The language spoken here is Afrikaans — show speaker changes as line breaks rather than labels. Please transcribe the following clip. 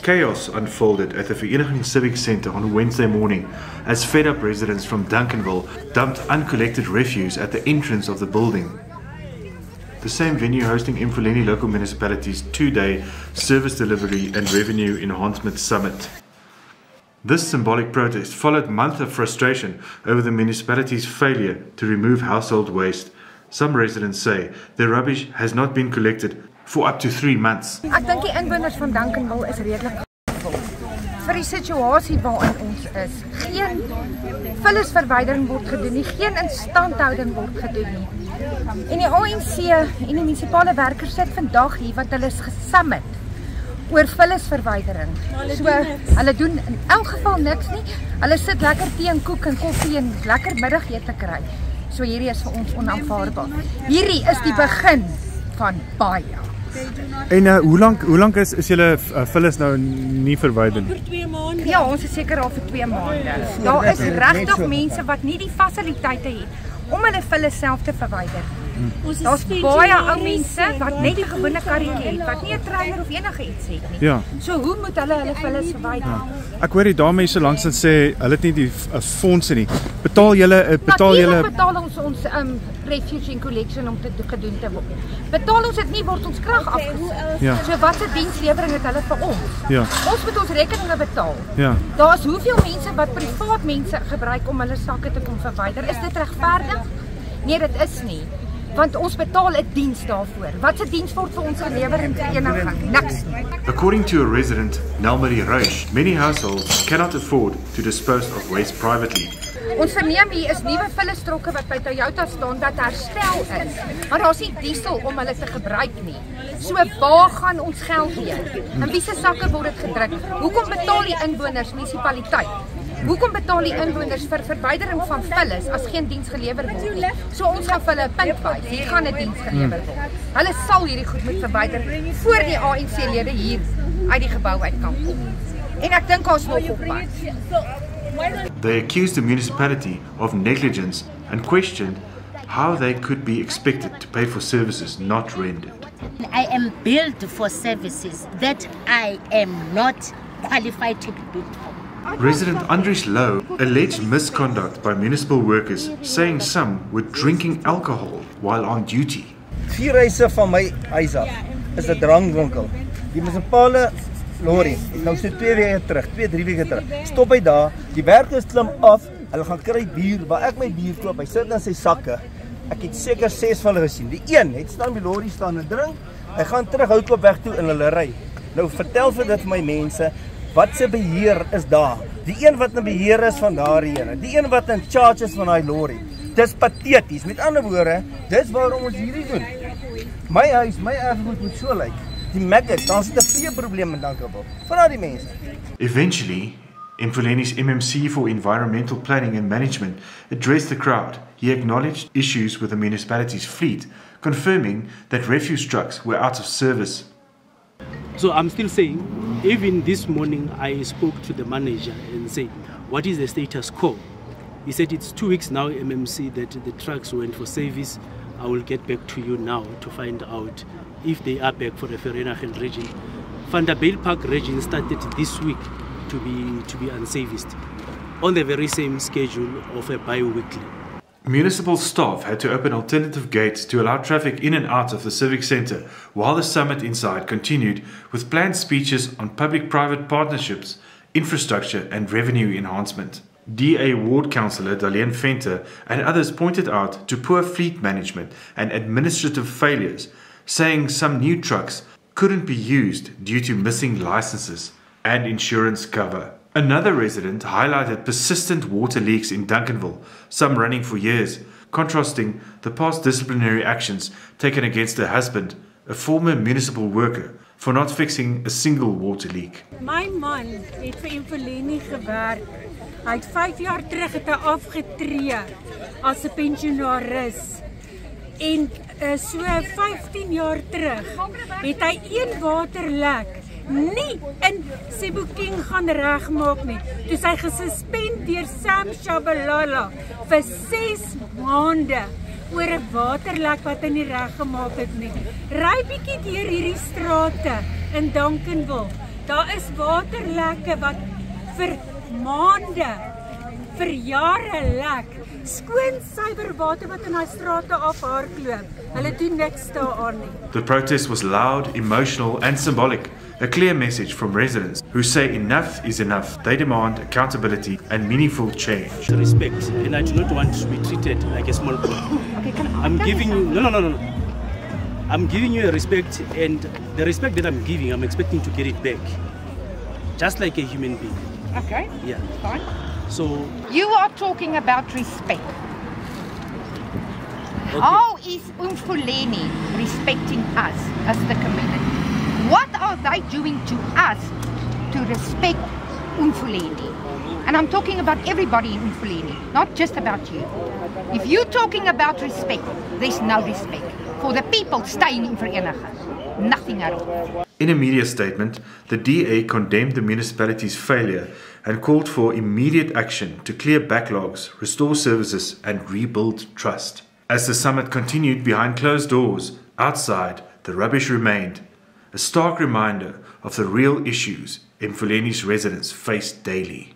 Chaos unfolded at the Vereniging Civic Centre on Wednesday morning as fed-up residents from Duncanville dumped uncollected refuse at the entrance of the building. The same venue hosting Mfuleni local municipality's two-day service delivery and revenue enhancement summit. This symbolic protest followed months of frustration over the municipality's failure to remove household waste. Some residents say their rubbish has not been collected for up to 3 months.
Ek dink die inwoners van Duncanville is redelik gevul vir die situasie waarin ons is. Geen vullisverwydering word gedoen nie, geen instandhouding word gedoen nie. En die ANC en die munisipale werkers sit vandag hier wat hulle is gesummit oor vullisverwydering. So hulle doen in elk geval niks nie. Hulle sit lekker tee en koek en koffie en lekker middagete kry. So hierdie is vir ons onaanvaarbaar. Hierdie is die begin van baie.
En hoe lank is julle vullis nou nie verwyder nie?
Vir 2 maande.
Ja, ons is seker al vir 2 maande. Daar is regtig mense wat nie die fasiliteite het om hulle vullis self te verwyder. Daar's baie ou mense wat net 'n gewone karretjie het, wat nie 'n trailer of enige iets het nie.
Ja.
So hoe moet hulle vullis verwyder?
Ek hoor die dame hier so langs dit sê hulle het nie die fondse nie. Betaal julle
betaal ons refugee collection om te gedoen te word. Betaal ons dit nie, word ons krag afgesit.
Ja.
So watse dienslewering het hulle vir ons?
Ja.
Ons moet ons rekeninge betaal.
Ja.
Daar's hoeveel mense wat privaat mense gebruik om hulle sakke te kom verwyder. Is dit regverdig? Nee, dit is nie. Want ons betaal 'n diens daarvoor. Wat se diens word vir ons gelewer in vereniging? Niks nie.
According to a resident, Nelmarie Rush, many households cannot afford to dispose of waste privately.
Ons verneem hier is nuwe vullistrokke wat by Toyota staan wat herstel is. Maar daar's nie diesel om hulle te gebruik nie. So waar gaan ons geld heen? In wie se sakke word dit gedruk? Hoekom betaal die inwoners munisipaliteit? Hoekom betaal die inwoners vir verwydering van vullis as geen diens gelewer word nie? So ons gaan vir hulle 'n punt wys. Hier gaan 'n diens gelewer word. Hulle sal hierdie goed moet verwyder voor die ANC-lede hier uit die gebou uit kan kom. En ek dink ons nog op pad.
They accused the municipality of negligence and questioned how they could be expected to pay for services not rendered.
I am billed for services that I am not qualified to be billed for.
Resident Andries Lowe alleged misconduct by municipal workers, saying some were drinking alcohol while on duty.
4 reise van my huis af is 'n drankwinkel. Die munisipale lorry het nou so 2 weke terug, 2-3 weke terug. Stop hy daar, die werkers klim af, hulle gaan kry bier, waar ek my bier koop, hy sit in sy sakke. Ek het seker 6 van hulle gesien. Die een het staan by lorry staan en drink. Hy gaan terug Houtklopweg toe in hulle ry. Nou vertel vir dit vir my mense, wat se beheer is daar? Die een wat in beheer is van daardie ene, die een wat in charge is van daai lorry. Dis pateties. Met ander woorde, dis waarom ons hierdie doen. My huis, my erfgoed moet so lyk. Die maggots, dan sit 'n veeprobleem in Duncanville. Vra die mense.
Eventually, Mfuleni's MMC for Environmental Planning and Management addressed the crowd. He acknowledged issues with the municipality's fleet, confirming that refuse trucks were out of service.
So I'm still saying, even this morning I spoke to the manager and said, what is the status quo? He said it's 2 weeks now, MMC, that the trucks went for service. I will get back to you now to find out if they are back for the Vereeniging region. Vanderbijl Park region started this week to be unserviced on the very same schedule of a bi-weekly.
Municipal staff had to open alternative gates to allow traffic in and out of the Civic Centre, while the summit inside continued with planned speeches on public-private partnerships, infrastructure and revenue enhancement. DA Ward Councillor Darlene Venter and others pointed out to poor fleet management and administrative failures, saying some new trucks couldn't be used due to missing licenses and insurance cover. Another resident highlighted persistent water leaks in Duncanville, some running for years, contrasting the past disciplinary actions taken against her husband, a former municipal worker, for not fixing a single water leak.
My man het vir Mfuleni gewerk. Hy het 5 jaar terug het hy afgetree as 'n pensionaris. En so 15 jaar terug het hy een waterlek nie in Sebokeng gaan regmaak nie. Toe hy gesuspendeer Sam Shabalala vir 6 maande oor 'n waterlek wat hy nie reggemaak het nie. Ry bietjie deur hierdie strate in Duncanville. Daar is waterlekke wat vir maande, vir jare lek. Skoon suiwer water wat in daai strate afhardloop. Hulle doen niks daaraan nie.
The protest was loud, emotional and symbolic, a clear message from residents who say enough is enough. They demand accountability and meaningful change.
Respect, and I do not want to be treated like a small boy.
Okay,
I'm giving you, no. I'm giving you a respect, and the respect that I'm giving, I'm expecting to get it back. Just like a human being.
Okay,
Yeah.
fine.
So,
You are talking about respect.
okay.
How is Umfuleni respecting us as the community? What are they doing to us to respect Umfuleni? And I'm talking about everybody in Umfuleni, not just about you. If you're talking about respect, there's no respect for the people staying in Vereeniging. Nothing at all.
In a media statement, the DA condemned the municipality's failure and called for immediate action to clear backlogs, restore services and rebuild trust. As the summit continued behind closed doors, outside, the rubbish remained, a stark reminder of the real issues Mfuleni's residents face daily.